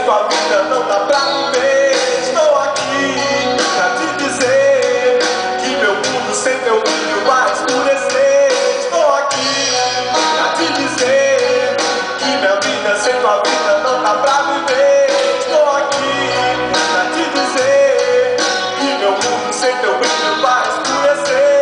tua vida não dá pra viver. Estou aqui pra te dizer que meu mundo sem teu brilho vai escurecer. Estou aqui pra te dizer que minha vida sem tua vida não dá pra viver. Estou aqui pra te dizer que meu mundo sem teu brilho vai escurecer.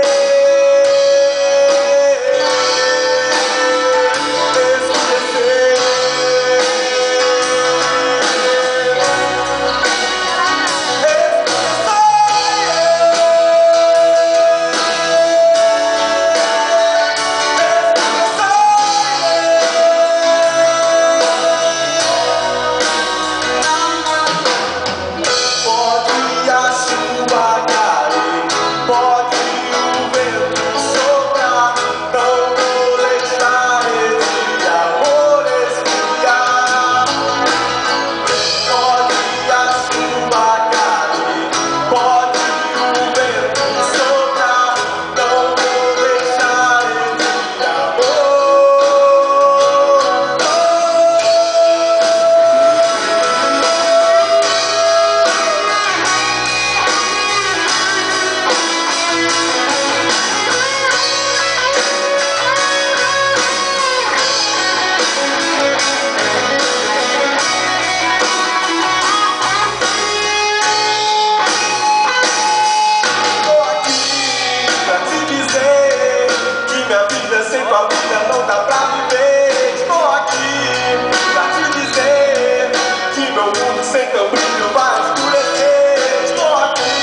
Sem tua vida não dá pra viver. Estou aqui pra te dizer que meu mundo sem teu brilho vai escurecer. Estou aqui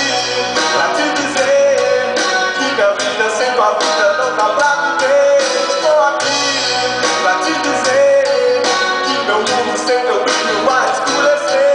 pra te dizer que minha vida sem tua vida não dá pra viver. Estou aqui pra te dizer que meu mundo sem teu brilho vai escurecer.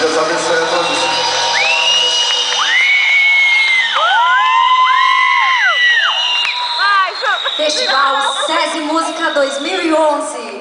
Deus abençoe a todos. Festival SESI Música 2011.